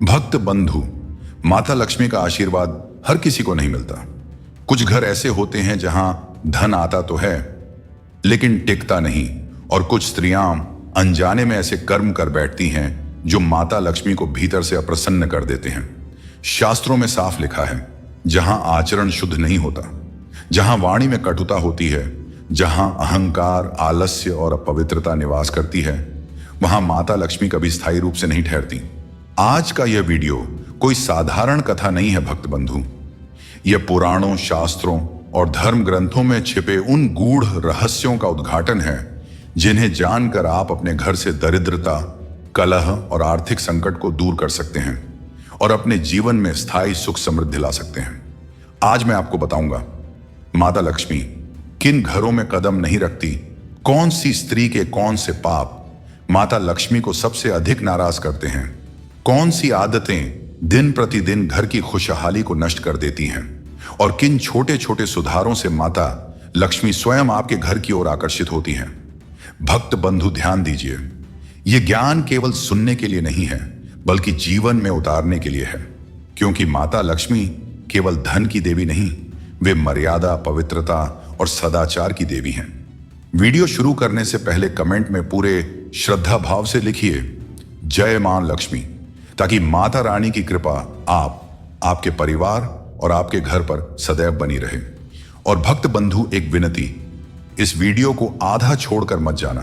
भक्त बंधु, माता लक्ष्मी का आशीर्वाद हर किसी को नहीं मिलता। कुछ घर ऐसे होते हैं जहां धन आता तो है लेकिन टिकता नहीं, और कुछ स्त्रियां अनजाने में ऐसे कर्म कर बैठती हैं जो माता लक्ष्मी को भीतर से अप्रसन्न कर देते हैं। शास्त्रों में साफ लिखा है, जहां आचरण शुद्ध नहीं होता, जहां वाणी में कटुता होती है, जहां अहंकार, आलस्य और अपवित्रता निवास करती है, वहां माता लक्ष्मी कभी स्थायी रूप से नहीं ठहरती। आज का यह वीडियो कोई साधारण कथा नहीं है भक्त बंधु। यह पुराणों, शास्त्रों और धर्म ग्रंथों में छिपे उन गूढ़ रहस्यों का उद्घाटन है जिन्हें जानकर आप अपने घर से दरिद्रता, कलह और आर्थिक संकट को दूर कर सकते हैं और अपने जीवन में स्थायी सुख समृद्धि ला सकते हैं। आज मैं आपको बताऊंगा माता लक्ष्मी किन घरों में कदम नहीं रखती, कौन सी स्त्री के कौन से पाप माता लक्ष्मी को सबसे अधिक नाराज करते हैं, कौन सी आदतें दिन प्रतिदिन घर की खुशहाली को नष्ट कर देती हैं, और किन छोटे छोटे सुधारों से माता लक्ष्मी स्वयं आपके घर की ओर आकर्षित होती हैं। भक्त बंधु ध्यान दीजिए, यह ज्ञान केवल सुनने के लिए नहीं है बल्कि जीवन में उतारने के लिए है, क्योंकि माता लक्ष्मी केवल धन की देवी नहीं, वे मर्यादा, पवित्रता और सदाचार की देवी हैं। वीडियो शुरू करने से पहले कमेंट में पूरे श्रद्धा भाव से लिखिए जय मां लक्ष्मी, ताकि माता रानी की कृपा आपके परिवार और आपके घर पर सदैव बनी रहे। और भक्त बंधु, एक विनती, इस वीडियो को आधा छोड़कर मत जाना,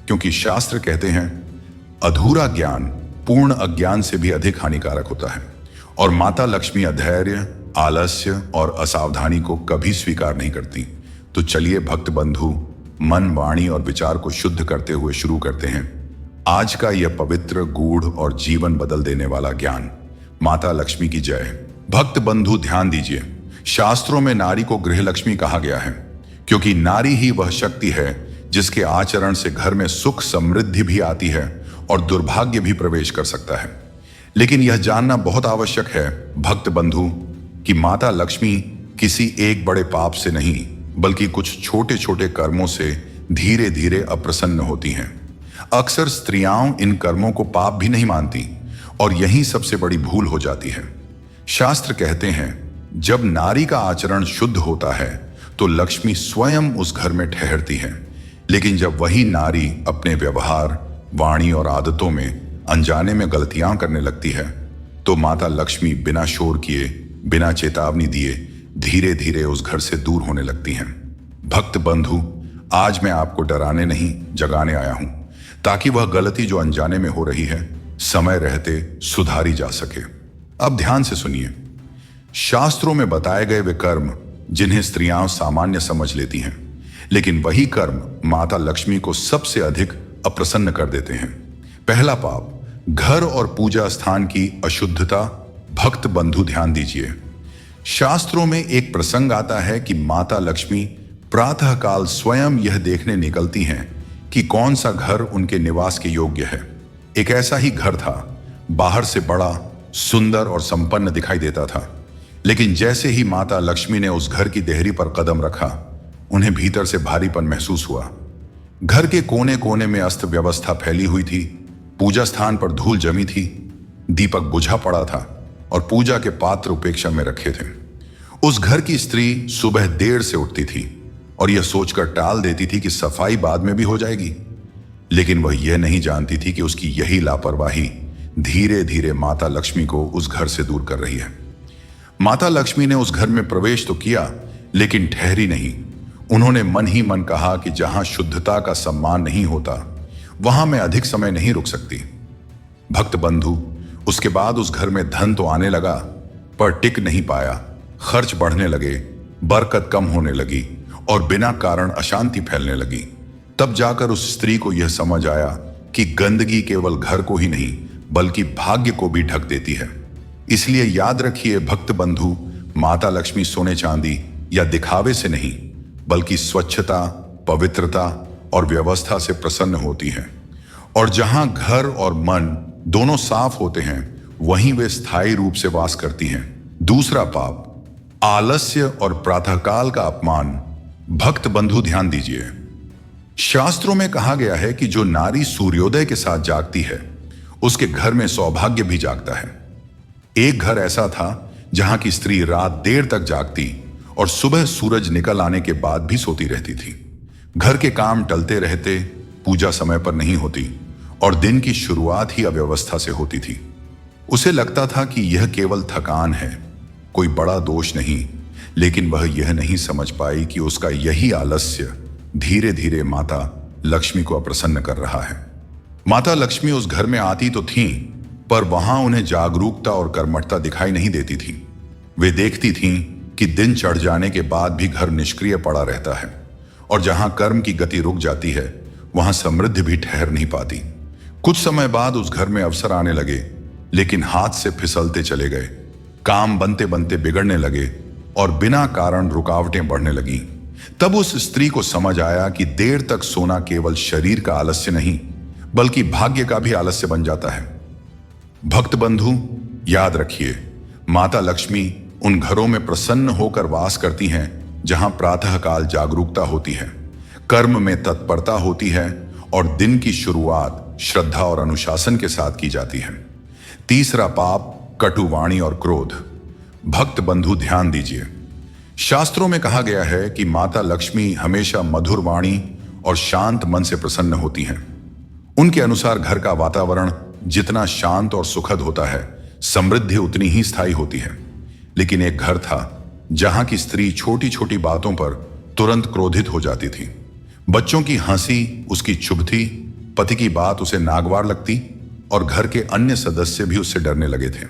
क्योंकि शास्त्र कहते हैं अधूरा ज्ञान पूर्ण अज्ञान से भी अधिक हानिकारक होता है, और माता लक्ष्मी अधैर्य, आलस्य और असावधानी को कभी स्वीकार नहीं करती। तो चलिए भक्त बंधु, मन, वाणी और विचार को शुद्ध करते हुए शुरू करते हैं आज का यह पवित्र, गूढ़ और जीवन बदल देने वाला ज्ञान। माता लक्ष्मी की जय। भक्त बंधु ध्यान दीजिए, शास्त्रों में नारी को गृह लक्ष्मी कहा गया है, क्योंकि नारी ही वह शक्ति है जिसके आचरण से घर में सुख समृद्धि भी आती है और दुर्भाग्य भी प्रवेश कर सकता है। लेकिन यह जानना बहुत आवश्यक है भक्त बंधु कि माता लक्ष्मी किसी एक बड़े पाप से नहीं बल्कि कुछ छोटे छोटे कर्मों से धीरे धीरे अप्रसन्न होती हैं। अक्सर स्त्रियां इन कर्मों को पाप भी नहीं मानती, और यही सबसे बड़ी भूल हो जाती है। शास्त्र कहते हैं जब नारी का आचरण शुद्ध होता है तो लक्ष्मी स्वयं उस घर में ठहरती है, लेकिन जब वही नारी अपने व्यवहार, वाणी और आदतों में अनजाने में गलतियां करने लगती है तो माता लक्ष्मी बिना शोर किए, बिना चेतावनी दिए धीरे धीरे उस घर से दूर होने लगती हैं। भक्त बंधु, आज मैं आपको डराने नहीं, जगाने आया हूं, ताकि वह गलती जो अनजाने में हो रही है समय रहते सुधारी जा सके। अब ध्यान से सुनिए, शास्त्रों में बताए गए वे कर्म जिन्हें स्त्रियां सामान्य समझ लेती हैं, लेकिन वही कर्म माता लक्ष्मी को सबसे अधिक अप्रसन्न कर देते हैं। पहला पाप, घर और पूजा स्थान की अशुद्धता। भक्त बंधु ध्यान दीजिए, शास्त्रों में एक प्रसंग आता है कि माता लक्ष्मी प्रातःकाल स्वयं यह देखने निकलती हैं कि कौन सा घर उनके निवास के योग्य है। एक ऐसा ही घर था, बाहर से बड़ा, सुंदर और संपन्न दिखाई देता था, लेकिन जैसे ही माता लक्ष्मी ने उस घर की देहरी पर कदम रखा, उन्हें भीतर से भारीपन महसूस हुआ। घर के कोने कोने में अस्त व्यवस्था फैली हुई थी, पूजा स्थान पर धूल जमी थी, दीपक बुझा पड़ा था और पूजा के पात्र उपेक्षा में रखे थे। उस घर की स्त्री सुबह देर से उठती थी और यह सोचकर टाल देती थी कि सफाई बाद में भी हो जाएगी, लेकिन वह यह नहीं जानती थी कि उसकी यही लापरवाही धीरे धीरे माता लक्ष्मी को उस घर से दूर कर रही है। माता लक्ष्मी ने उस घर में प्रवेश तो किया, लेकिन ठहरी नहीं। उन्होंने मन ही मन कहा कि जहां शुद्धता का सम्मान नहीं होता वहां मैं अधिक समय नहीं रुक सकती। भक्त बंधु, उसके बाद उस घर में धन तो आने लगा, पर टिक नहीं पाया। खर्च बढ़ने लगे, बरकत कम होने लगी और बिना कारण अशांति फैलने लगी। तब जाकर उस स्त्री को यह समझ आया कि गंदगी केवल घर को ही नहीं बल्कि भाग्य को भी ढक देती है। इसलिए याद रखिए भक्त बंधु, माता लक्ष्मी सोने चांदी या दिखावे से नहीं बल्कि स्वच्छता, पवित्रता और व्यवस्था से प्रसन्न होती है, और जहां घर और मन दोनों साफ होते हैं वहीं वे स्थायी रूप से वास करती हैं। दूसरा पाप, आलस्य और प्रातःकाल का अपमान। भक्त बंधु ध्यान दीजिए, शास्त्रों में कहा गया है कि जो नारी सूर्योदय के साथ जागती है उसके घर में सौभाग्य भी जागता है। एक घर ऐसा था जहां की स्त्री रात देर तक जागती और सुबह सूरज निकल आने के बाद भी सोती रहती थी। घर के काम टलते रहते, पूजा समय पर नहीं होती और दिन की शुरुआत ही अव्यवस्था से होती थी। उसे लगता था कि यह केवल थकान है, कोई बड़ा दोष नहीं, लेकिन वह यह नहीं समझ पाई कि उसका यही आलस्य धीरे धीरे माता लक्ष्मी को अप्रसन्न कर रहा है। माता लक्ष्मी उस घर में आती तो थीं, पर वहां उन्हें जागरूकता और कर्मठता दिखाई नहीं देती थी। वे देखती थीं कि दिन चढ़ जाने के बाद भी घर निष्क्रिय पड़ा रहता है और जहां कर्म की गति रुक जाती है वहां समृद्धि भी ठहर नहीं पाती। कुछ समय बाद उस घर में अवसर आने लगे, लेकिन हाथ से फिसलते चले गए। काम बनते बनते बिगड़ने लगे और बिना कारण रुकावटें बढ़ने लगीं। तब उस स्त्री को समझ आया कि देर तक सोना केवल शरीर का आलस्य नहीं, बल्कि भाग्य का भी आलस्य बन जाता है। भक्त बंधु, याद रखिए, माता लक्ष्मी उन घरों में प्रसन्न होकर वास करती हैं जहां प्रातःकाल जागरूकता होती है, कर्म में तत्परता होती है और दिन की शुरुआत श्रद्धा और अनुशासन के साथ की जाती है। तीसरा पाप, कटुवाणी और क्रोध। भक्त बंधु, ध्यान दीजिए, शास्त्रों में कहा गया है कि माता लक्ष्मी हमेशा मधुर वाणी और शांत मन से प्रसन्न होती हैं। उनके अनुसार घर का वातावरण जितना शांत और सुखद होता है, समृद्धि उतनी ही स्थायी होती है। लेकिन एक घर था जहां की स्त्री छोटी छोटी बातों पर तुरंत क्रोधित हो जाती थी। बच्चों की हंसी उसकी चुभती, पति की बात उसे नागवार लगती और घर के अन्य सदस्य भी उससे डरने लगे थे।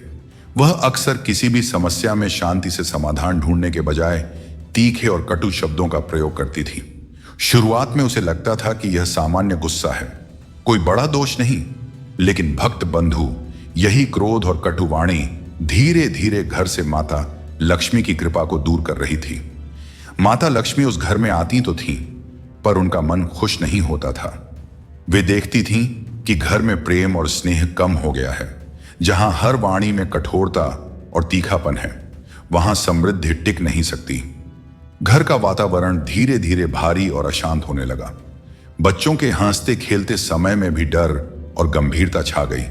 वह अक्सर किसी भी समस्या में शांति से समाधान ढूंढने के बजाय तीखे और कटु शब्दों का प्रयोग करती थी। शुरुआत में उसे लगता था कि यह सामान्य गुस्सा है, कोई बड़ा दोष नहीं, लेकिन भक्त बंधु, यही क्रोध और कटुवाणी धीरे धीरे घर से माता लक्ष्मी की कृपा को दूर कर रही थी। माता लक्ष्मी उस घर में आती तो थीं, पर उनका मन खुश नहीं होता था। वे देखती थीं कि घर में प्रेम और स्नेह कम हो गया है। जहां हर वाणी में कठोरता और तीखापन है, वहां समृद्धि टिक नहीं सकती। घर का वातावरण धीरे धीरे भारी और अशांत होने लगा। बच्चों के हंसते खेलते समय में भी डर और गंभीरता छा गई।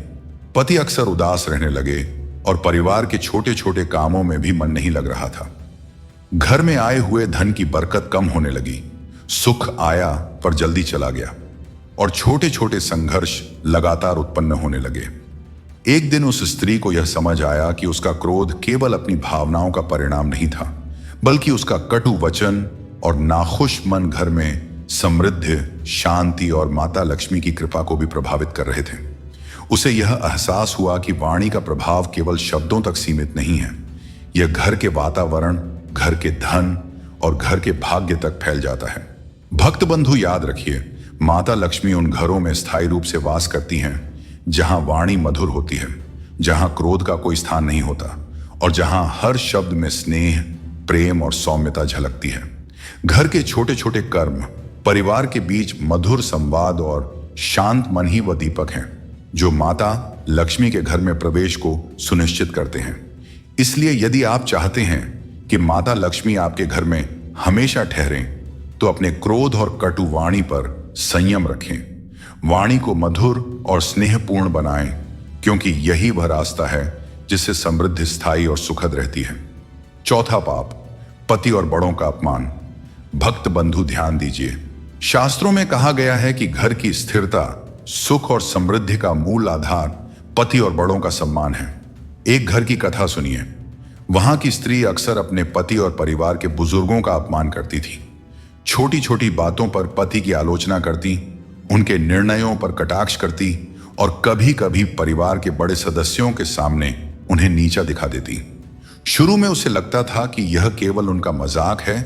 पति अक्सर उदास रहने लगे और परिवार के छोटे छोटे कामों में भी मन नहीं लग रहा था। घर में आए हुए धन की बरकत कम होने लगी। सुख आया पर जल्दी चला गया और छोटे छोटे संघर्ष लगातार उत्पन्न होने लगे। एक दिन उस स्त्री को यह समझ आया कि उसका क्रोध केवल अपनी भावनाओं का परिणाम नहीं था, बल्कि उसका कटु वचन और नाखुश मन घर में समृद्धि, शांति और माता लक्ष्मी की कृपा को भी प्रभावित कर रहे थे। उसे यह एहसास हुआ कि वाणी का प्रभाव केवल शब्दों तक सीमित नहीं है, यह घर के वातावरण, घर के धन और घर के भाग्य तक फैल जाता है। भक्त बंधु, याद रखिए, माता लक्ष्मी उन घरों में स्थायी रूप से वास करती हैं जहां वाणी मधुर होती है, जहां क्रोध का कोई स्थान नहीं होता और जहां हर शब्द में स्नेह, प्रेम और सौम्यता झलकती है। घर के छोटे छोटे कर्म, परिवार के बीच मधुर संवाद और शांत मन ही वह दीपक हैं जो माता लक्ष्मी के घर में प्रवेश को सुनिश्चित करते हैं। इसलिए यदि आप चाहते हैं कि माता लक्ष्मी आपके घर में हमेशा ठहरें, तो अपने क्रोध और कटु वाणी पर संयम रखें। वाणी को मधुर और स्नेहपूर्ण बनाएं, क्योंकि यही वह रास्ता है जिससे समृद्धि स्थायी और सुखद रहती है। चौथा पाप, पति और बड़ों का अपमान। भक्त बंधु, ध्यान दीजिए, शास्त्रों में कहा गया है कि घर की स्थिरता, सुख और समृद्धि का मूल आधार पति और बड़ों का सम्मान है। एक घर की कथा सुनिए। वहां की स्त्री अक्सर अपने पति और परिवार के बुजुर्गों का अपमान करती थी। छोटी छोटी बातों पर पति की आलोचना करती, उनके निर्णयों पर कटाक्ष करती और कभी कभी परिवार के बड़े सदस्यों के सामने उन्हें नीचा दिखा देती। शुरू में उसे लगता था कि यह केवल उनका मजाक है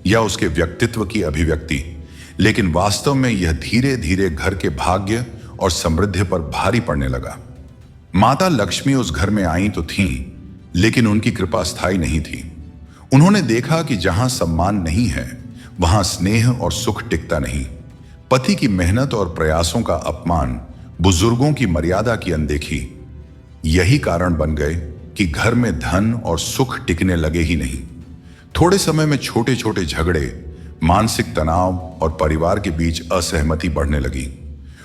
या उसके व्यक्तित्व की अभिव्यक्ति, लेकिन वास्तव में यह धीरे धीरे घर के भाग्य और समृद्धि पर भारी पड़ने लगा। माता लक्ष्मी उस घर में आई तो थीं, लेकिन उनकी कृपा स्थायी नहीं थी। उन्होंने देखा कि जहां सम्मान नहीं है, वहां स्नेह और सुख टिकता नहीं। पति की मेहनत और प्रयासों का अपमान, बुजुर्गों की मर्यादा की अनदेखी, यही कारण बन गए कि घर में धन और सुख टिकने लगे ही नहीं। थोड़े समय में छोटे छोटे झगड़े, मानसिक तनाव और परिवार के बीच असहमति बढ़ने लगी।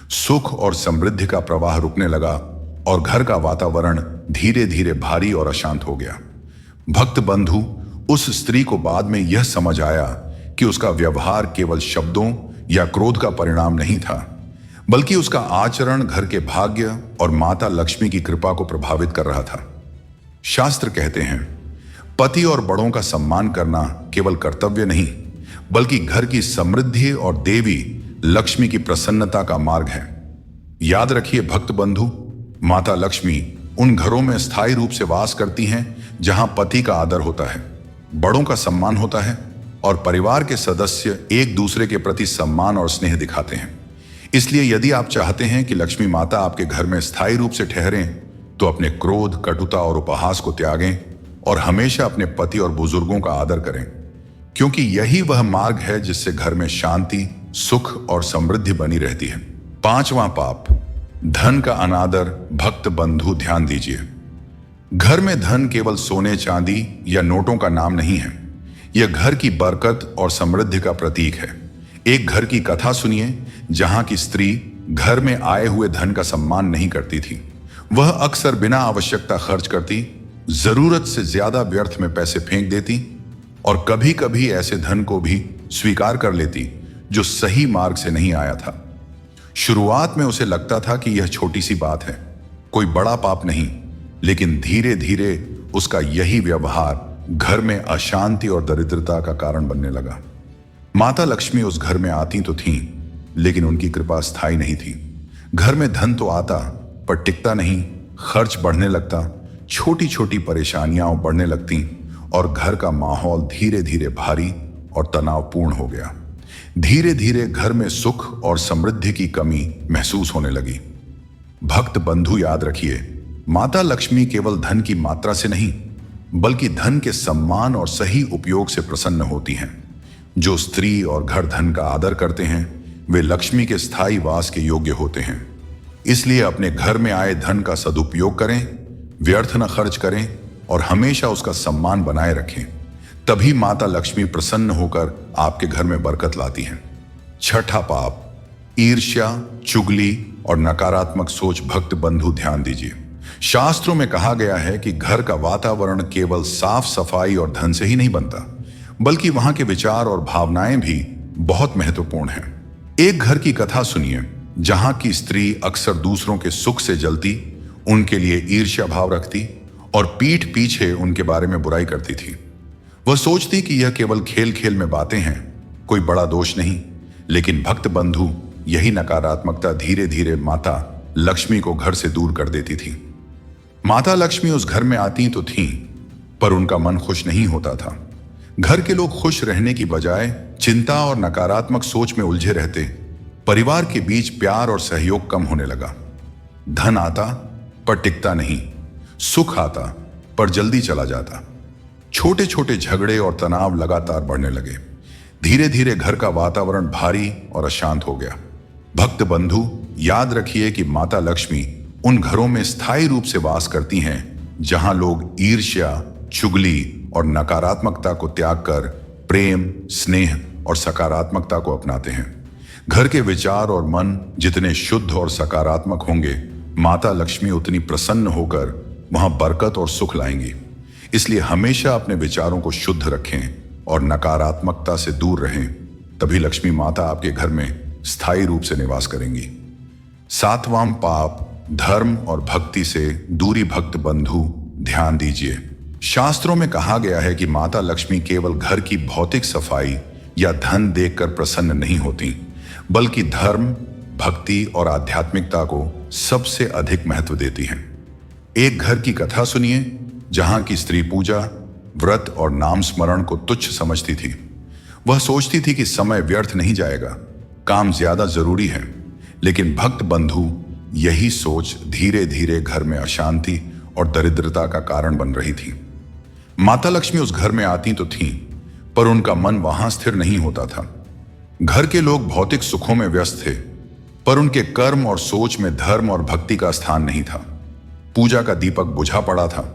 सुख और समृद्धि का प्रवाह रुकने लगा और घर का वातावरण धीरे धीरे भारी और अशांत हो गया। भक्त बंधु, उस स्त्री को बाद में यह समझ आया कि उसका व्यवहार केवल शब्दों या क्रोध का परिणाम नहीं था, बल्कि उसका आचरण घर के भाग्य और माता लक्ष्मी की कृपा को प्रभावित कर रहा था। शास्त्र कहते हैं, पति और बड़ों का सम्मान करना केवल कर्तव्य नहीं, बल्कि घर की समृद्धि और देवी लक्ष्मी की प्रसन्नता का मार्ग है। याद रखिए भक्त बंधु, माता लक्ष्मी उन घरों में स्थायी रूप से वास करती हैं जहां पति का आदर होता है, बड़ों का सम्मान होता है और परिवार के सदस्य एक दूसरे के प्रति सम्मान और स्नेह दिखाते हैं। इसलिए यदि आप चाहते हैं कि लक्ष्मी माता आपके घर में स्थायी रूप से ठहरें, तो अपने क्रोध, कटुता और उपहास को त्यागें और हमेशा अपने पति और बुजुर्गों का आदर करें, क्योंकि यही वह मार्ग है जिससे घर में शांति, सुख और समृद्धि बनी रहती है। 5वां पाप, धन का अनादर। भक्त बंधु ध्यान दीजिए, घर में धन केवल सोने चांदी या नोटों का नाम नहीं है, यह घर की बरकत और समृद्धि का प्रतीक है। एक घर की कथा सुनिए जहां की स्त्री घर में आए हुए धन का सम्मान नहीं करती थी। वह अक्सर बिना आवश्यकता खर्च करती, जरूरत से ज्यादा व्यर्थ में पैसे फेंक देती और कभी कभी ऐसे धन को भी स्वीकार कर लेती जो सही मार्ग से नहीं आया था। शुरुआत में उसे लगता था कि यह छोटी सी बात है, कोई बड़ा पाप नहीं, लेकिन धीरे धीरे उसका यही व्यवहार घर में अशांति और दरिद्रता का कारण बनने लगा। माता लक्ष्मी उस घर में आती तो थीं, लेकिन उनकी कृपा स्थायी नहीं थी। घर में धन तो आता पर टिकता नहीं, खर्च बढ़ने लगता, छोटी छोटी परेशानियां बढ़ने लगती और घर का माहौल धीरे धीरे भारी और तनावपूर्ण हो गया। धीरे धीरे घर में सुख और समृद्धि की कमी महसूस होने लगी। भक्त बंधु याद रखिए, माता लक्ष्मी केवल धन की मात्रा से नहीं, बल्कि धन के सम्मान और सही उपयोग से प्रसन्न होती हैं। जो स्त्री और घर धन का आदर करते हैं, वे लक्ष्मी के स्थायी वास के योग्य होते हैं। इसलिए अपने घर में आए धन का सदुपयोग करें, व्यर्थ न खर्च करें और हमेशा उसका सम्मान बनाए रखें। तभी माता लक्ष्मी प्रसन्न होकर आपके घर में बरकत लाती हैं। 6ठा पाप, ईर्ष्या, चुगली और नकारात्मक सोच। भक्त बंधु ध्यान दीजिए, शास्त्रों में कहा गया है कि घर का वातावरण केवल साफ सफाई और धन से ही नहीं बनता, बल्कि वहां के विचार और भावनाएं भी बहुत महत्वपूर्ण हैं। एक घर की कथा सुनिए जहां की स्त्री अक्सर दूसरों के सुख से जलती, उनके लिए ईर्ष्या भाव रखती और पीठ पीछे उनके बारे में बुराई करती थी। वह सोचती कि यह केवल खेल खेल में बातें हैं, कोई बड़ा दोष नहीं। लेकिन भक्त बंधु, यही नकारात्मकता धीरे धीरे माता लक्ष्मी को घर से दूर कर देती थी। माता लक्ष्मी उस घर में आती तो थीं, पर उनका मन खुश नहीं होता था। घर के लोग खुश रहने की बजाय चिंता और नकारात्मक सोच में उलझे रहते। परिवार के बीच प्यार और सहयोग कम होने लगा। धन आता पर टिकता नहीं, सुख आता पर जल्दी चला जाता। छोटे छोटे झगड़े और तनाव लगातार बढ़ने लगे। धीरे धीरे घर का वातावरण भारी और अशांत हो गया। भक्त बंधु याद रखिए कि माता लक्ष्मी उन घरों में स्थायी रूप से वास करती हैं जहां लोग ईर्ष्या, चुगली और नकारात्मकता को त्याग कर प्रेम, स्नेह और सकारात्मकता को अपनाते हैं। घर के विचार और मन जितने शुद्ध और सकारात्मक होंगे, माता लक्ष्मी उतनी प्रसन्न होकर वहां बरकत और सुख लाएंगी। इसलिए हमेशा अपने विचारों को शुद्ध रखें और नकारात्मकता से दूर रहें, तभी लक्ष्मी माता आपके घर में स्थायी रूप से निवास करेंगी। 7वां पाप, धर्म और भक्ति से दूरी। भक्त बंधु ध्यान दीजिए, शास्त्रों में कहा गया है कि माता लक्ष्मी केवल घर की भौतिक सफाई या धन देखकर प्रसन्न नहीं होती, बल्कि धर्म, भक्ति और आध्यात्मिकता को सबसे अधिक महत्व देती हैं। एक घर की कथा सुनिए जहां की स्त्री पूजा, व्रत और नाम स्मरण को तुच्छ समझती थी। वह सोचती थी कि समय व्यर्थ नहीं जाएगा, काम ज्यादा जरूरी है। लेकिन भक्त बंधु, यही सोच धीरे धीरे घर में अशांति और दरिद्रता का कारण बन रही थी। माता लक्ष्मी उस घर में आती तो थीं, पर उनका मन वहां स्थिर नहीं होता था। घर के लोग भौतिक सुखों में व्यस्त थे, पर उनके कर्म और सोच में धर्म और भक्ति का स्थान नहीं था। पूजा का दीपक बुझा पड़ा था,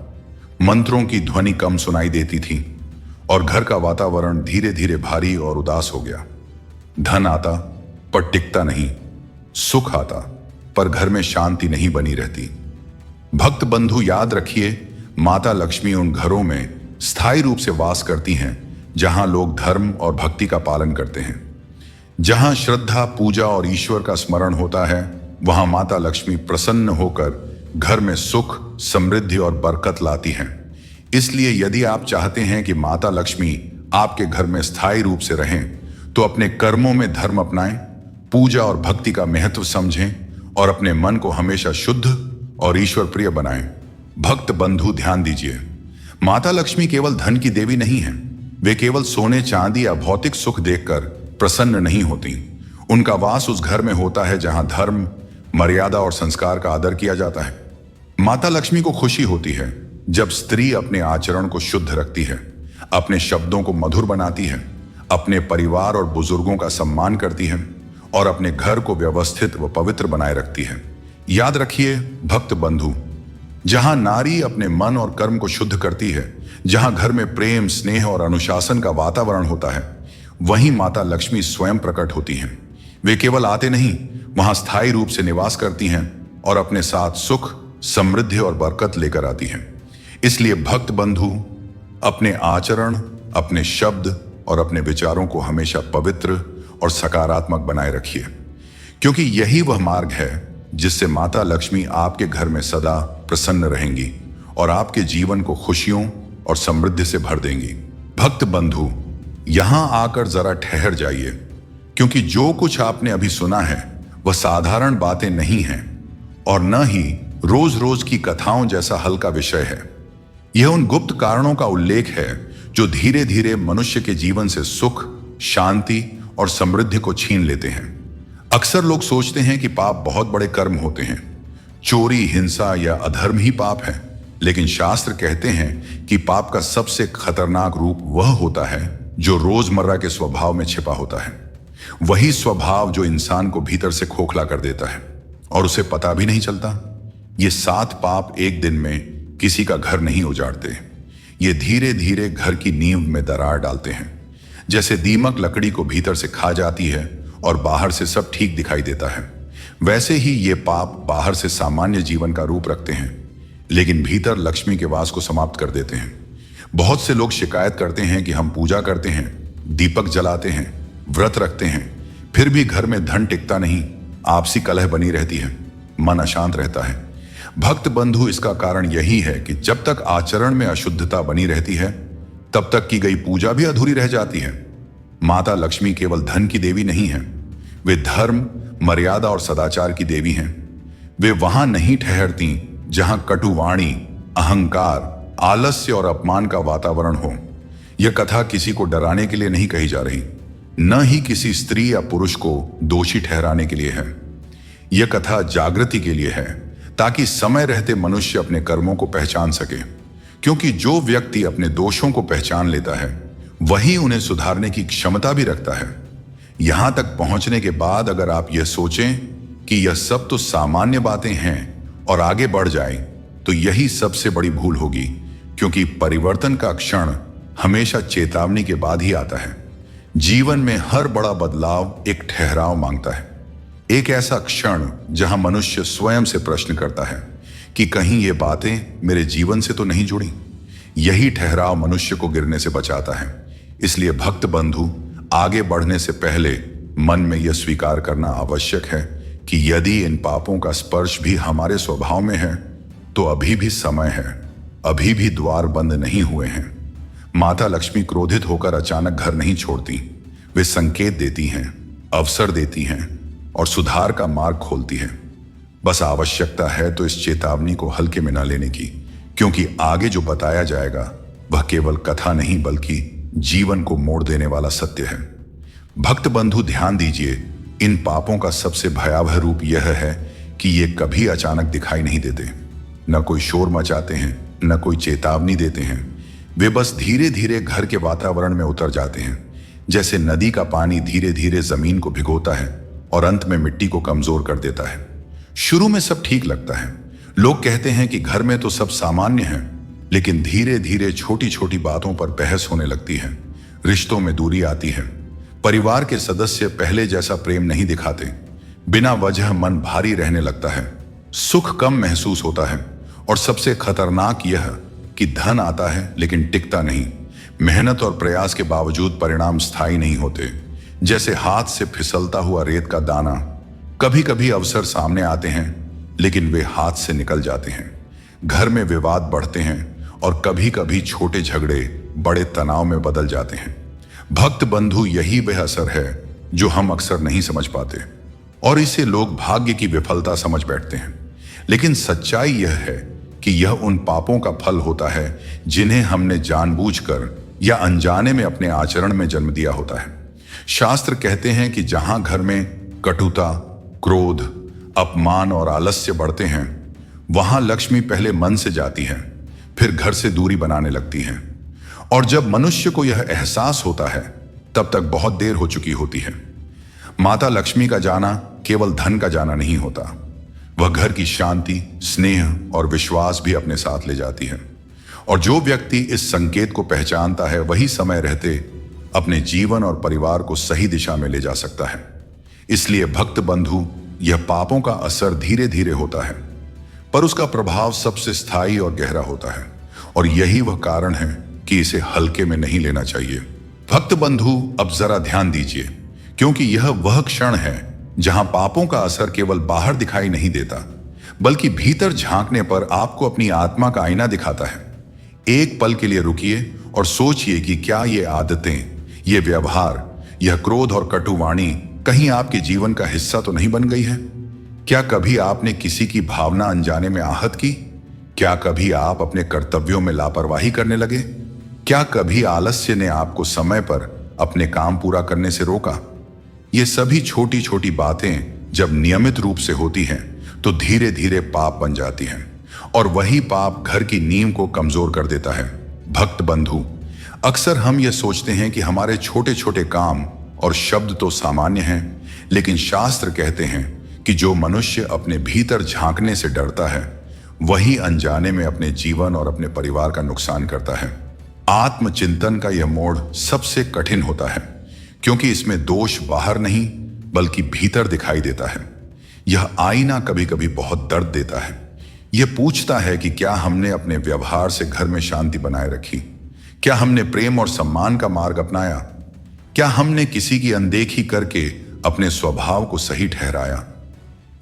मंत्रों की ध्वनि कम सुनाई देती थी और घर का वातावरण धीरे धीरे भारी और उदास हो गया। धन आता पर टिकता नहीं, सुख आता पर घर में शांति नहीं बनी रहती। भक्त बंधु याद रखिए, माता लक्ष्मी उन घरों में स्थायी रूप से वास करती हैं जहां लोग धर्म और भक्ति का पालन करते हैं। जहां श्रद्धा, पूजा और ईश्वर का स्मरण होता है, वहां माता लक्ष्मी प्रसन्न होकर घर में सुख, समृद्धि और बरकत लाती हैं। इसलिए यदि आप चाहते हैं कि माता लक्ष्मी आपके घर में स्थायी रूप से रहें, तो अपने कर्मों में धर्म अपनाएं, पूजा और भक्ति का महत्व समझें और अपने मन को हमेशा शुद्ध और ईश्वर प्रिय बनाएं। भक्त बंधु ध्यान दीजिए, माता लक्ष्मी केवल धन की देवी नहीं है। वे केवल सोने, चांदी या भौतिक सुख देखकर प्रसन्न नहीं होती। उनका वास उस घर में होता है जहां धर्म, मर्यादा और संस्कार का आदर किया जाता है। माता लक्ष्मी को खुशी होती है जब स्त्री अपने आचरण को शुद्ध रखती है, अपने शब्दों को मधुर बनाती है, अपने परिवार और बुजुर्गों का सम्मान करती है और अपने घर को व्यवस्थित व पवित्र बनाए रखती है। याद रखिए भक्त बंधु, जहां नारी अपने मन और कर्म को शुद्ध करती है, जहां घर में प्रेम, स्नेह और अनुशासन का वातावरण होता है, वहीं माता लक्ष्मी स्वयं प्रकट होती हैं। वे केवल आते नहीं, वहां स्थायी रूप से निवास करती हैं और अपने साथ सुख, समृद्धि और बरकत लेकर आती हैं। इसलिए भक्त बंधु अपने आचरण, अपने शब्द और अपने विचारों को हमेशा पवित्र और सकारात्मक बनाए रखिए, क्योंकि यही वह मार्ग है जिससे माता लक्ष्मी आपके घर में सदा प्रसन्न रहेंगी और आपके जीवन को खुशियों और समृद्धि से भर देंगी। भक्त बंधु, यहां आकर जरा ठहर जाइए, क्योंकि जो कुछ आपने अभी सुना है वह साधारण बातें नहीं हैं और न ही रोज रोज की कथाओं जैसा हल्का विषय है। यह उन गुप्त कारणों का उल्लेख है जो धीरे धीरे मनुष्य के जीवन से सुख, शांति और समृद्धि को छीन लेते हैं। अक्सर लोग सोचते हैं कि पाप बहुत बड़े कर्म होते हैं, चोरी, हिंसा या अधर्म ही पाप है, लेकिन शास्त्र कहते हैं कि पाप का सबसे खतरनाक रूप वह होता है जो रोजमर्रा के स्वभाव में छिपा होता है। वही स्वभाव जो इंसान को भीतर से खोखला कर देता है और उसे पता भी नहीं चलता। ये 7 पाप एक दिन में किसी का घर नहीं उजाड़ते। ये धीरे धीरे घर की नींव में दरार डालते हैं। जैसे दीमक लकड़ी को भीतर से खा जाती है और बाहर से सब ठीक दिखाई देता है, वैसे ही ये पाप बाहर से सामान्य जीवन का रूप रखते हैं, लेकिन भीतर लक्ष्मी के वास को समाप्त कर देते हैं। बहुत से लोग शिकायत करते हैं कि हम पूजा करते हैं, दीपक जलाते हैं, व्रत रखते हैं, फिर भी घर में धन टिकता नहीं, आपसी कलह बनी रहती है, मन अशांत रहता है। भक्त बंधु, इसका कारण यही है कि जब तक आचरण में अशुद्धता बनी रहती है, तब तक की गई पूजा भी अधूरी रह जाती है। माता लक्ष्मी केवल धन की देवी नहीं है, वे धर्म, मर्यादा और सदाचार की देवी हैं। वे वहां नहीं ठहरती जहां कटुवाणी, अहंकार, आलस्य और अपमान का वातावरण हो। यह कथा किसी को डराने के लिए नहीं कही जा रही, न ही किसी स्त्री या पुरुष को दोषी ठहराने के लिए है। यह कथा जागृति के लिए है, ताकि समय रहते मनुष्य अपने कर्मों को पहचान सके, क्योंकि जो व्यक्ति अपने दोषों को पहचान लेता है वही उन्हें सुधारने की क्षमता भी रखता है। यहां तक पहुंचने के बाद अगर आप यह सोचें कि यह सब तो सामान्य बातें हैं और आगे बढ़ जाएं, तो यही सबसे बड़ी भूल होगी, क्योंकि परिवर्तन का क्षण हमेशा चेतावनी के बाद ही आता है। जीवन में हर बड़ा बदलाव एक ठहराव मांगता है, एक ऐसा क्षण जहां मनुष्य स्वयं से प्रश्न करता है कि कहीं ये बातें मेरे जीवन से तो नहीं जुड़ी। यही ठहराव मनुष्य को गिरने से बचाता है। इसलिए भक्त बंधु, आगे बढ़ने से पहले मन में यह स्वीकार करना आवश्यक है कि यदि इन पापों का स्पर्श भी हमारे स्वभाव में है, तो अभी भी समय है, अभी भी द्वार बंद नहीं हुए हैं। माता लक्ष्मी क्रोधित होकर अचानक घर नहीं छोड़ती। वे संकेत देती हैं, अवसर देती हैं और सुधार का मार्ग खोलती हैं। बस आवश्यकता है तो इस चेतावनी को हल्के में न लेने की, क्योंकि आगे जो बताया जाएगा वह केवल कथा नहीं बल्कि जीवन को मोड़ देने वाला सत्य है। भक्त बंधु, ध्यान दीजिए, इन पापों का सबसे भयावह रूप यह है कि ये कभी अचानक दिखाई नहीं देते। न कोई शोर मचाते हैं, न कोई चेतावनी देते हैं। वे बस धीरे धीरे घर के वातावरण में उतर जाते हैं, जैसे नदी का पानी धीरे धीरे जमीन को भिगोता है और अंत में मिट्टी को कमजोर कर देता है। शुरू में सब ठीक लगता है, लोग कहते हैं कि घर में तो सब सामान्य है, लेकिन धीरे धीरे छोटी छोटी बातों पर बहस होने लगती है, रिश्तों में दूरी आती है, परिवार के सदस्य पहले जैसा प्रेम नहीं दिखाते, बिना वजह मन भारी रहने लगता है, सुख कम महसूस होता है और सबसे खतरनाक यह कि धन आता है लेकिन टिकता नहीं। मेहनत और प्रयास के बावजूद परिणाम स्थायी नहीं होते। जैसे हाथ से फिसलता हुआ रेत का दाना, कभी कभी अवसर सामने आते हैं लेकिन वे हाथ से निकल जाते हैं। घर में विवाद बढ़ते हैं और कभी कभी छोटे झगड़े बड़े तनाव में बदल जाते हैं। भक्त बंधु, यही वह असर है जो हम अक्सर नहीं समझ पाते और इसे लोग भाग्य की विफलता समझ बैठते हैं। लेकिन सच्चाई यह है कि यह उन पापों का फल होता है जिन्हें हमने जानबूझकर या अनजाने में अपने आचरण में जन्म दिया होता है। शास्त्र कहते हैं कि जहां घर में कटुता, क्रोध, अपमान और आलस्य बढ़ते हैं, वहां लक्ष्मी पहले मन से जाती है, फिर घर से दूरी बनाने लगती है। और जब मनुष्य को यह एहसास होता है तब तक बहुत देर हो चुकी होती है। माता लक्ष्मी का जाना केवल धन का जाना नहीं होता, वह घर की शांति, स्नेह और विश्वास भी अपने साथ ले जाती है। और जो व्यक्ति इस संकेत को पहचानता है वही समय रहते अपने जीवन और परिवार को सही दिशा में ले जा सकता है। इसलिए भक्त बंधु, यह पापों का असर धीरे धीरे होता है पर उसका प्रभाव सबसे स्थायी और गहरा होता है। और यही वह कारण है कि इसे हल्के में नहीं लेना चाहिए। भक्त बंधु, अब जरा ध्यान दीजिए, क्योंकि यह वह क्षण है जहां पापों का असर केवल बाहर दिखाई नहीं देता बल्कि भीतर झांकने पर आपको अपनी आत्मा का आईना दिखाता है। एक पल के लिए रुकिए और सोचिए कि क्या ये आदतें, ये व्यवहार, यह क्रोध और कटुवाणी कहीं आपके जीवन का हिस्सा तो नहीं बन गई है? क्या कभी आपने किसी की भावना अनजाने में आहत की? क्या कभी आप अपने कर्तव्यों में लापरवाही करने लगे? क्या कभी आलस्य ने आपको समय पर अपने काम पूरा करने से रोका? ये सभी छोटी छोटी बातें जब नियमित रूप से होती हैं तो धीरे धीरे पाप बन जाती हैं और वही पाप घर की नींव को कमजोर कर देता है। भक्त बंधु, अक्सर हम ये सोचते हैं कि हमारे छोटे छोटे काम और शब्द तो सामान्य हैं, लेकिन शास्त्र कहते हैं कि जो मनुष्य अपने भीतर झांकने से डरता है वही अनजाने में अपने जीवन और अपने परिवार का नुकसान करता है। आत्मचिंतन का यह मोड़ सबसे कठिन होता है क्योंकि इसमें दोष बाहर नहीं बल्कि भीतर दिखाई देता है। यह आईना कभी कभी बहुत दर्द देता है। यह पूछता है कि क्या हमने अपने व्यवहार से घर में शांति बनाए रखी? क्या हमने प्रेम और सम्मान का मार्ग अपनाया? क्या हमने किसी की अनदेखी करके अपने स्वभाव को सही ठहराया?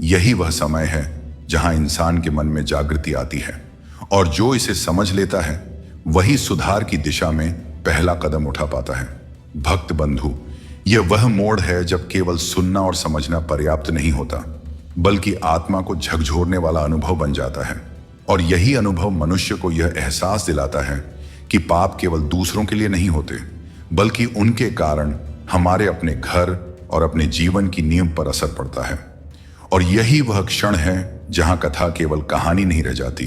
यही वह समय है जहां इंसान के मन में जागृति आती है और जो इसे समझ लेता है वही सुधार की दिशा में पहला कदम उठा पाता है। भक्त बंधु, यह वह मोड़ है जब केवल सुनना और समझना पर्याप्त नहीं होता बल्कि आत्मा को झकझोरने वाला अनुभव बन जाता है। और यही अनुभव मनुष्य को यह एहसास दिलाता है कि पाप केवल दूसरों के लिए नहीं होते बल्कि उनके कारण हमारे अपने घर और अपने जीवन की नींव पर असर पड़ता है। और यही वह क्षण है जहां कथा केवल कहानी नहीं रह जाती,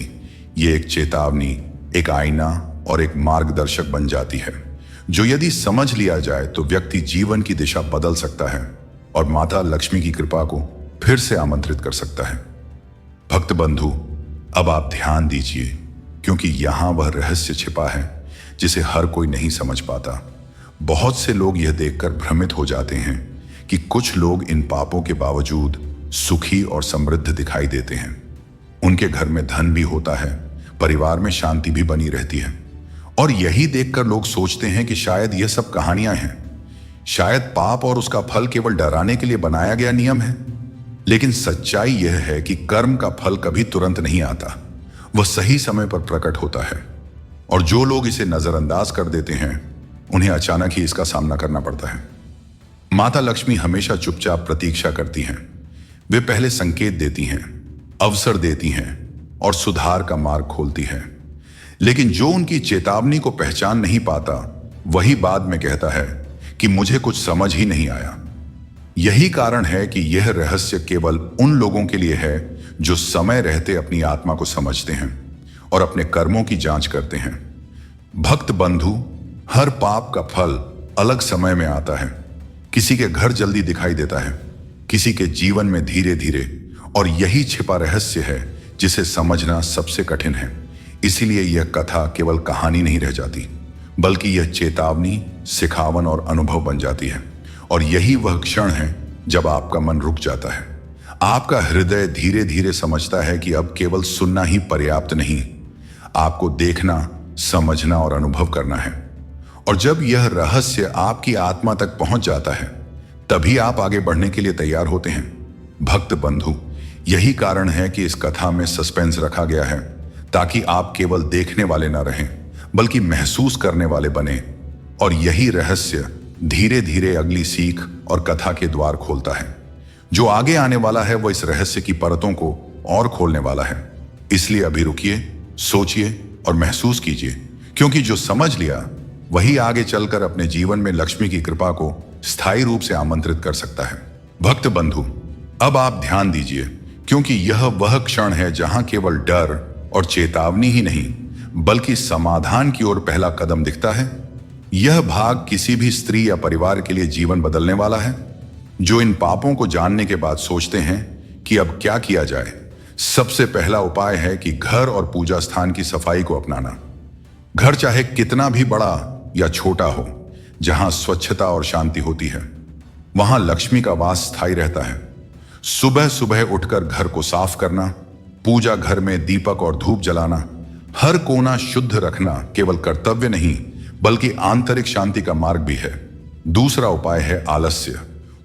ये एक चेतावनी, एक आईना और एक मार्गदर्शक बन जाती है जो यदि समझ लिया जाए तो व्यक्ति जीवन की दिशा बदल सकता है और माता लक्ष्मी की कृपा को फिर से आमंत्रित कर सकता है। भक्त बंधु, अब आप ध्यान दीजिए क्योंकि यहां वह रहस्य छिपा है जिसे हर कोई नहीं समझ पाता। बहुत से लोग यह देखकर भ्रमित हो जाते हैं कि कुछ लोग इन पापों के बावजूद सुखी और समृद्ध दिखाई देते हैं। उनके घर में धन भी होता है, परिवार में शांति भी बनी रहती है और यही देखकर लोग सोचते हैं कि शायद यह सब कहानियां हैं, शायद पाप और उसका फल केवल डराने के लिए बनाया गया नियम है। लेकिन सच्चाई यह है कि कर्म का फल कभी तुरंत नहीं आता, वह सही समय पर प्रकट होता है और जो लोग इसे नजरअंदाज कर देते हैं उन्हें अचानक ही इसका सामना करना पड़ता है। माता लक्ष्मी हमेशा चुपचाप प्रतीक्षा करती हैं। वे पहले संकेत देती हैं, अवसर देती हैं और सुधार का मार्ग खोलती हैं। लेकिन जो उनकी चेतावनी को पहचान नहीं पाता वही बाद में कहता है कि मुझे कुछ समझ ही नहीं आया। यही कारण है कि यह रहस्य केवल उन लोगों के लिए है जो समय रहते अपनी आत्मा को समझते हैं और अपने कर्मों की जांच करते हैं। भक्त बंधु, हर पाप का फल अलग समय में आता है। किसी के घर जल्दी दिखाई देता है, किसी के जीवन में धीरे धीरे, और यही छिपा रहस्य है जिसे समझना सबसे कठिन है। इसीलिए यह कथा केवल कहानी नहीं रह जाती बल्कि यह चेतावनी, सिखावन और अनुभव बन जाती है। और यही वह क्षण है जब आपका मन रुक जाता है, आपका हृदय धीरे धीरे समझता है कि अब केवल सुनना ही पर्याप्त नहीं, आपको देखना, समझना और अनुभव करना है। और जब यह रहस्य आपकी आत्मा तक पहुंच जाता है, तभी आप आगे बढ़ने के लिए तैयार होते हैं। भक्त बंधु, यही कारण है कि इस कथा में सस्पेंस रखा गया है, ताकि आप केवल देखने वाले न रहें, बल्कि महसूस करने वाले बने। और यही रहस्य धीरे धीरे अगली सीख और कथा के द्वार खोलता है। जो आगे आने वाला है वो इस रहस्य की परतों को और खोलने वाला है। इसलिए अभी रुकिए, सोचिए और महसूस कीजिए, क्योंकि जो समझ लिया वही आगे चलकर अपने जीवन में लक्ष्मी की कृपा को स्थायी रूप से आमंत्रित कर सकता है। भक्त बंधु, अब आप ध्यान दीजिए, क्योंकि यह वह क्षण है जहां केवल डर और चेतावनी ही नहीं, बल्कि समाधान की ओर पहला कदम दिखता है। यह भाग किसी भी स्त्री या परिवार के लिए जीवन बदलने वाला है, जो इन पापों को जानने के बाद सोचते हैं कि अब क्या किया जाए। सबसे पहला उपाय है कि घर और पूजा स्थान की सफाई को अपनाना। घर चाहे कितना भी बड़ा या छोटा हो, जहां स्वच्छता और शांति होती है, वहां लक्ष्मी का वास स्थायी रहता है। सुबह सुबह उठकर घर को साफ करना, पूजा घर में दीपक और धूप जलाना, हर कोना शुद्ध रखना केवल कर्तव्य नहीं, बल्कि आंतरिक शांति का मार्ग भी है। दूसरा उपाय है आलस्य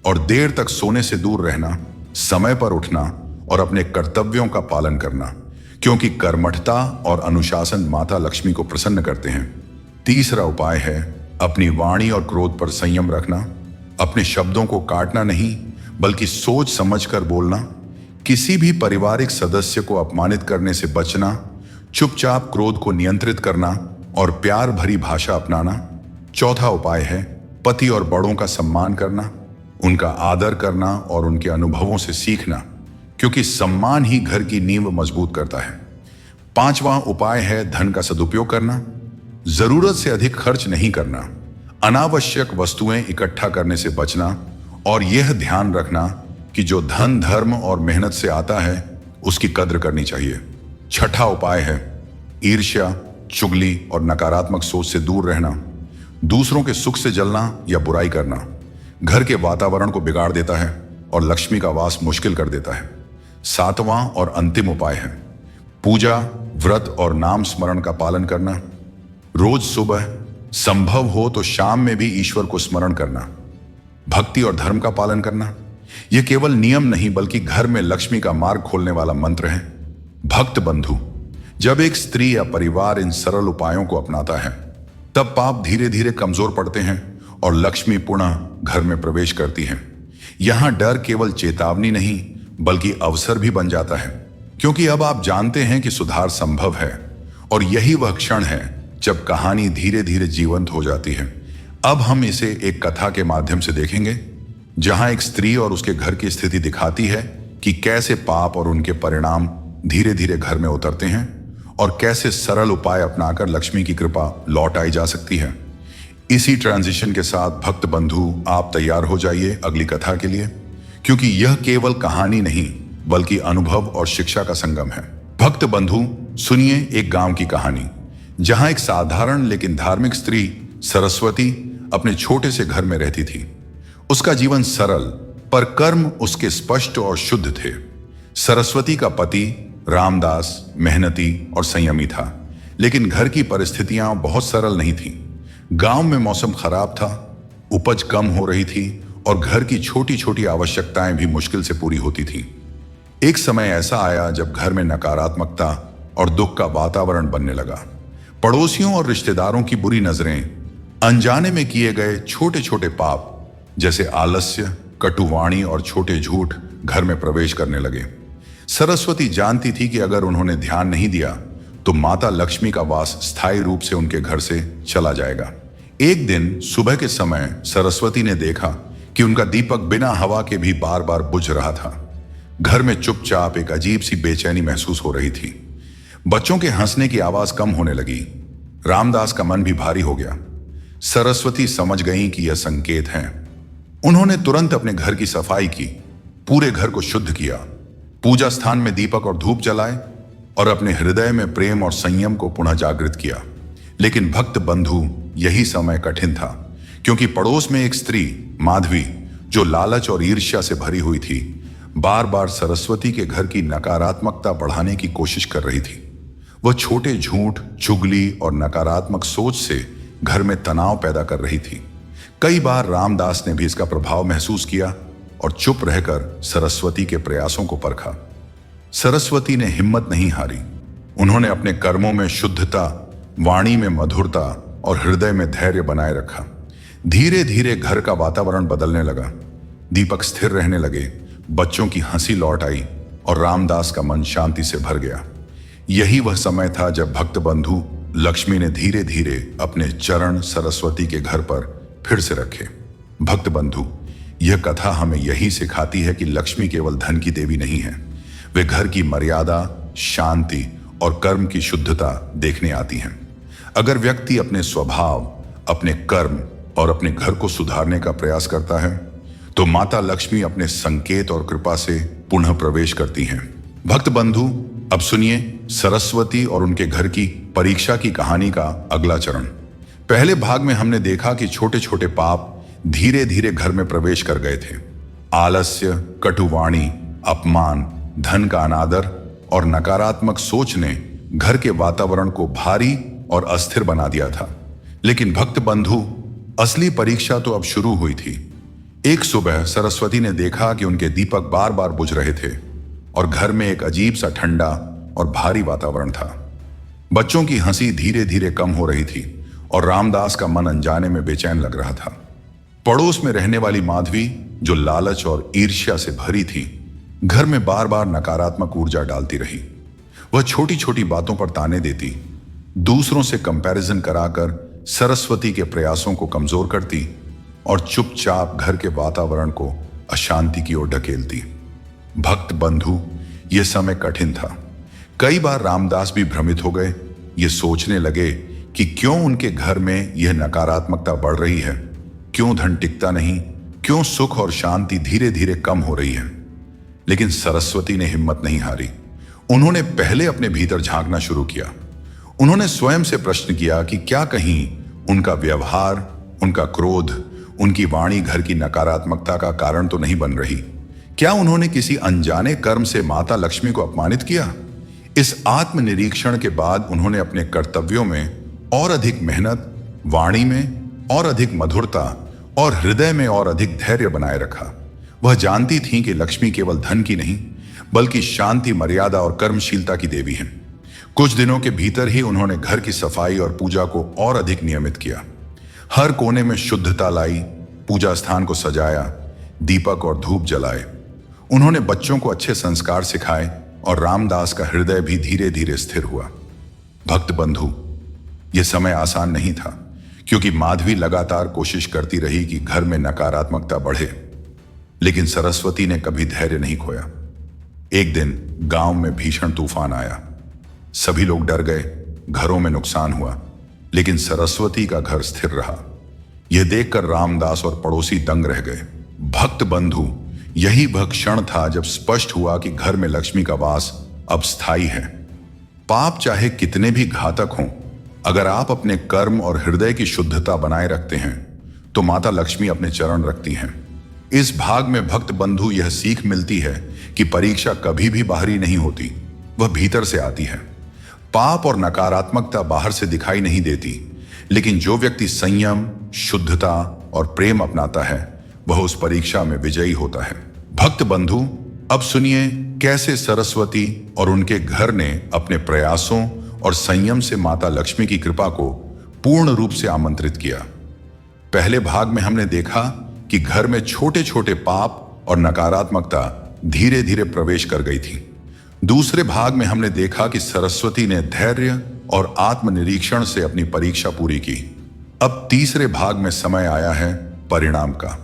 और देर तक सोने से दूर रहना, समय पर उठना और अपने कर्तव्यों का पालन करना, क्योंकि कर्मठता और अनुशासन माता लक्ष्मी को प्रसन्न करते हैं। तीसरा उपाय है अपनी वाणी और क्रोध पर संयम रखना, अपने शब्दों को काटना नहीं, बल्कि सोच समझकर बोलना, किसी भी पारिवारिक सदस्य को अपमानित करने से बचना, चुपचाप क्रोध को नियंत्रित करना और प्यार भरी भाषा अपनाना। चौथा उपाय है पति और बड़ों का सम्मान करना, उनका आदर करना और उनके अनुभवों से सीखना, क्योंकि सम्मान ही घर की नींव मजबूत करता है। पांचवा उपाय है धन का सदुपयोग करना, जरूरत से अधिक खर्च नहीं करना, अनावश्यक वस्तुएं इकट्ठा करने से बचना और यह ध्यान रखना कि जो धन धर्म और मेहनत से आता है उसकी कद्र करनी चाहिए। छठा उपाय है ईर्ष्या, चुगली और नकारात्मक सोच से दूर रहना। दूसरों के सुख से जलना या बुराई करना घर के वातावरण को बिगाड़ देता है और लक्ष्मी का वास मुश्किल कर देता है। सातवां और अंतिम उपाय है पूजा, व्रत और नाम स्मरण का पालन करना। रोज सुबह, संभव हो तो शाम में भी ईश्वर को स्मरण करना, भक्ति और धर्म का पालन करना। यह केवल नियम नहीं, बल्कि घर में लक्ष्मी का मार्ग खोलने वाला मंत्र है। भक्त बंधु, जब एक स्त्री या परिवार इन सरल उपायों को अपनाता है, तब पाप धीरे धीरे कमजोर पड़ते हैं और लक्ष्मी पुनः घर में प्रवेश करती है। यहां डर केवल चेतावनी नहीं, बल्कि अवसर भी बन जाता है, क्योंकि अब आप जानते हैं कि सुधार संभव है। और यही वह क्षण है जब कहानी धीरे धीरे जीवंत हो जाती है। अब हम इसे एक कथा के माध्यम से देखेंगे, जहां एक स्त्री और उसके घर की स्थिति दिखाती है कि कैसे पाप और उनके परिणाम धीरे धीरे घर में उतरते हैं और कैसे सरल उपाय अपनाकर लक्ष्मी की कृपा लौट आई जा सकती है। इसी ट्रांजिशन के साथ भक्त बंधु, आप तैयार हो जाइए अगली कथा के लिए, क्योंकि यह केवल कहानी नहीं, बल्कि अनुभव और शिक्षा का संगम है। भक्त बंधु, सुनिए एक गांव की कहानी, जहां एक साधारण लेकिन धार्मिक स्त्री सरस्वती अपने छोटे से घर में रहती थी। उसका जीवन सरल, पर कर्म उसके स्पष्ट और शुद्ध थे। सरस्वती का पति रामदास मेहनती और संयमी था, लेकिन घर की परिस्थितियां बहुत सरल नहीं थीं। गांव में मौसम खराब था, उपज कम हो रही थी और घर की छोटी छोटी आवश्यकताएं भी मुश्किल से पूरी होती थीं। एक समय ऐसा आया जब घर में नकारात्मकता और दुख का वातावरण बनने लगा। पड़ोसियों और रिश्तेदारों की बुरी नजरें, अनजाने में किए गए छोटे छोटे पाप जैसे आलस्य, कटुवाणी और छोटे झूठ घर में प्रवेश करने लगे। सरस्वती जानती थी कि अगर उन्होंने ध्यान नहीं दिया तो माता लक्ष्मी का वास स्थायी रूप से उनके घर से चला जाएगा। एक दिन सुबह के समय सरस्वती ने देखा कि उनका दीपक बिना हवा के भी बार बार बुझ रहा था। घर में चुपचाप एक अजीब सी बेचैनी महसूस हो रही थी। बच्चों के हंसने की आवाज कम होने लगी। रामदास का मन भी भारी हो गया। सरस्वती समझ गई कि यह संकेत है। उन्होंने तुरंत अपने घर की सफाई की, पूरे घर को शुद्ध किया, पूजा स्थान में दीपक और धूप जलाए और अपने हृदय में प्रेम और संयम को पुनः जागृत किया। लेकिन भक्त बंधु, यही समय कठिन था, क्योंकि पड़ोस में एक स्त्री माधवी, जो लालच और ईर्ष्या से भरी हुई थी, बार बार सरस्वती के घर की नकारात्मकता बढ़ाने की कोशिश कर रही थी। वह छोटे झूठ, चुगली और नकारात्मक सोच से घर में तनाव पैदा कर रही थी। कई बार रामदास ने भी इसका प्रभाव महसूस किया और चुप रहकर सरस्वती के प्रयासों को परखा। सरस्वती ने हिम्मत नहीं हारी। उन्होंने अपने कर्मों में शुद्धता, वाणी में मधुरता और हृदय में धैर्य बनाए रखा। धीरे धीरे घर का वातावरण बदलने लगा। दीपक स्थिर रहने लगे, बच्चों की हंसी लौट आई और रामदास का मन शांति से भर गया। यही वह समय था जब भक्त बंधु लक्ष्मी ने धीरे धीरे अपने चरण सरस्वती के घर पर फिर से रखे। भक्त बंधु, यह कथा हमें यही सिखाती है कि लक्ष्मी केवल धन की देवी नहीं है। वे घर की मर्यादा, शांति और कर्म की शुद्धता देखने आती हैं। अगर व्यक्ति अपने स्वभाव, अपने कर्म और अपने घर को सुधारने का प्रयास करता है तो माता लक्ष्मी अपने संकेत और कृपा से पुनः प्रवेश करती हैं। भक्त बंधु, अब सुनिए सरस्वती और उनके घर की परीक्षा की कहानी का अगला चरण। पहले भाग में हमने देखा कि छोटे छोटे पाप धीरे धीरे घर में प्रवेश कर गए थे। आलस्य, कटुवाणी, अपमान, धन का अनादर और नकारात्मक सोच ने घर के वातावरण को भारी और अस्थिर बना दिया था। लेकिन भक्त बंधु, असली परीक्षा तो अब शुरू हुई थी। एक सुबह सरस्वती ने देखा कि उनके दीपक बार बार बुझ रहे थे और घर में एक अजीब सा ठंडा और भारी वातावरण था। बच्चों की हंसी धीरे धीरे कम हो रही थी और रामदास का मन अनजाने में बेचैन लग रहा था। पड़ोस में रहने वाली माधवी, जो लालच और ईर्ष्या से भरी थी, घर में बार बार नकारात्मक ऊर्जा डालती रही। वह छोटी छोटी बातों पर ताने देती, दूसरों से कंपैरिजन कराकर सरस्वती के प्रयासों को कमजोर करती और चुपचाप घर के वातावरण को अशांति की ओर ढकेलती। भक्त बंधु, यह समय कठिन था। कई बार रामदास भी भ्रमित हो गए। ये सोचने लगे कि क्यों उनके घर में यह नकारात्मकता बढ़ रही है, क्यों धन टिकता नहीं, क्यों सुख और शांति धीरे धीरे कम हो रही है। लेकिन सरस्वती ने हिम्मत नहीं हारी। उन्होंने पहले अपने भीतर झांकना शुरू किया। उन्होंने स्वयं से प्रश्न किया कि क्या कहीं उनका व्यवहार, उनका क्रोध, उनकी वाणी घर की नकारात्मकता का कारण तो नहीं बन रही। क्या उन्होंने किसी अनजाने कर्म से माता लक्ष्मी को अपमानित किया? इस आत्मनिरीक्षण के बाद उन्होंने अपने कर्तव्यों में और अधिक मेहनत, वाणी में और अधिक मधुरता और हृदय में और अधिक धैर्य बनाए रखा। वह जानती थीं कि लक्ष्मी केवल धन की नहीं, बल्कि शांति, मर्यादा और कर्मशीलता की देवी है। कुछ दिनों के भीतर ही उन्होंने घर की सफाई और पूजा को और अधिक नियमित किया। हर कोने में शुद्धता लाई, पूजा स्थान को सजाया, दीपक और धूप जलाए। उन्होंने बच्चों को अच्छे संस्कार सिखाए और रामदास का हृदय भी धीरे धीरे स्थिर हुआ। भक्त बंधु, यह समय आसान नहीं था, क्योंकि माधवी लगातार कोशिश करती रही कि घर में नकारात्मकता बढ़े। लेकिन सरस्वती ने कभी धैर्य नहीं खोया। एक दिन गांव में भीषण तूफान आया। सभी लोग डर गए, घरों में नुकसान हुआ, लेकिन सरस्वती का घर स्थिर रहा। यह देखकर रामदास और पड़ोसी दंग रह गए। भक्त बंधु, यही वह क्षण था जब स्पष्ट हुआ कि घर में लक्ष्मी का वास अब स्थायी है। पाप चाहे कितने भी घातक हों, अगर आप अपने कर्म और हृदय की शुद्धता बनाए रखते हैं तो माता लक्ष्मी अपने चरण रखती हैं। इस भाग में भक्त बंधु यह सीख मिलती है कि परीक्षा कभी भी बाहरी नहीं होती, वह भीतर से आती है। पाप और नकारात्मकता बाहर से दिखाई नहीं देती, लेकिन जो व्यक्ति संयम, शुद्धता और प्रेम अपनाता है वह उस परीक्षा में विजयी होता है। भक्त बंधु, अब सुनिए कैसे सरस्वती और उनके घर ने अपने प्रयासों और संयम से माता लक्ष्मी की कृपा को पूर्ण रूप से आमंत्रित किया। पहले भाग में हमने देखा कि घर में छोटे छोटे पाप और नकारात्मकता धीरे धीरे प्रवेश कर गई थी। दूसरे भाग में हमने देखा कि सरस्वती ने धैर्य और आत्मनिरीक्षण से अपनी परीक्षा पूरी की। अब तीसरे भाग में समय आया है परिणाम का।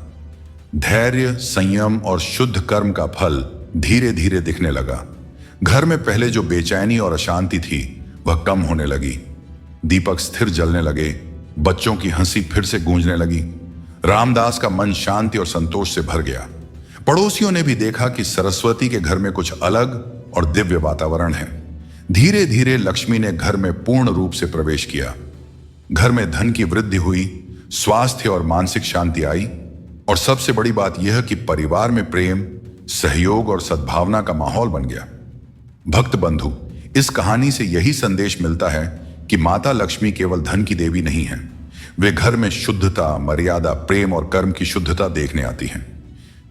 धैर्य, संयम और शुद्ध कर्म का फल धीरे धीरे दिखने लगा। घर में पहले जो बेचैनी और अशांति थी वह कम होने लगी। दीपक स्थिर जलने लगे, बच्चों की हंसी फिर से गूंजने लगी। रामदास का मन शांति और संतोष से भर गया। पड़ोसियों ने भी देखा कि सरस्वती के घर में कुछ अलग और दिव्य वातावरण है। धीरे धीरे लक्ष्मी ने घर में पूर्ण रूप से प्रवेश किया। घर में धन की वृद्धि हुई, स्वास्थ्य और मानसिक शांति आई, और सबसे बड़ी बात यह कि परिवार में प्रेम, सहयोग और सद्भावना का माहौल बन गया। भक्त बंधु, इस कहानी से यही संदेश मिलता है कि माता लक्ष्मी केवल धन की देवी नहीं है। वे घर में शुद्धता, मर्यादा, प्रेम और कर्म की शुद्धता देखने आती हैं।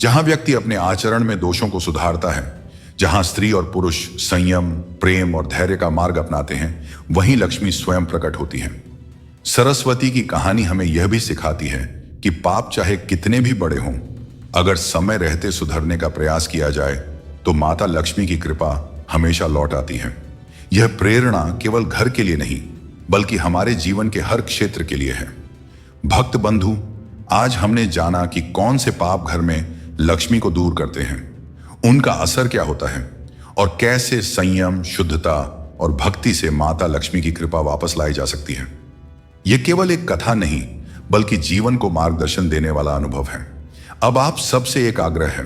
जहां व्यक्ति अपने आचरण में दोषों को सुधारता है, जहां स्त्री और पुरुष संयम, प्रेम और धैर्य का मार्ग अपनाते हैं, वहीं लक्ष्मी स्वयं प्रकट होती हैं। सरस्वती की कहानी हमें यह भी सिखाती है कि पाप चाहे कितने भी बड़े हों, अगर समय रहते सुधरने का प्रयास किया जाए तो माता लक्ष्मी की कृपा हमेशा लौट आती है। यह प्रेरणा केवल घर के लिए नहीं, बल्कि हमारे जीवन के हर क्षेत्र के लिए है। भक्त बंधु, आज हमने जाना कि कौन से पाप घर में लक्ष्मी को दूर करते हैं, उनका असर क्या होता है और कैसे संयम, शुद्धता और भक्ति से माता लक्ष्मी की कृपा वापस लाई जा सकती है। यह केवल एक कथा नहीं, बल्कि जीवन को मार्गदर्शन देने वाला अनुभव है। अब आप सबसे एक आग्रह है,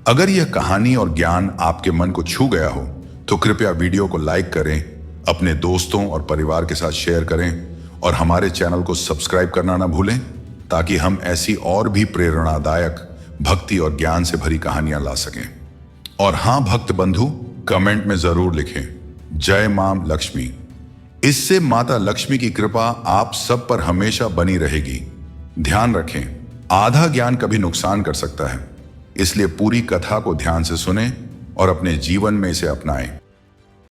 अगर यह कहानी और ज्ञान आपके मन को छू गया हो तो कृपया वीडियो को लाइक करें, अपने दोस्तों और परिवार के साथ शेयर करें और हमारे चैनल को सब्सक्राइब करना ना भूलें, ताकि हम ऐसी और भी प्रेरणादायक, भक्ति और ज्ञान से भरी कहानियां ला सकें। और हां भक्त बंधु, कमेंट में जरूर लिखें, जय मां लक्ष्मी। इससे माता लक्ष्मी की कृपा आप सब पर हमेशा बनी रहेगी। ध्यान रखें, आधा ज्ञान कभी नुकसान कर सकता है, इसलिए पूरी कथा को ध्यान से सुनें और अपने जीवन में इसे अपनाएं।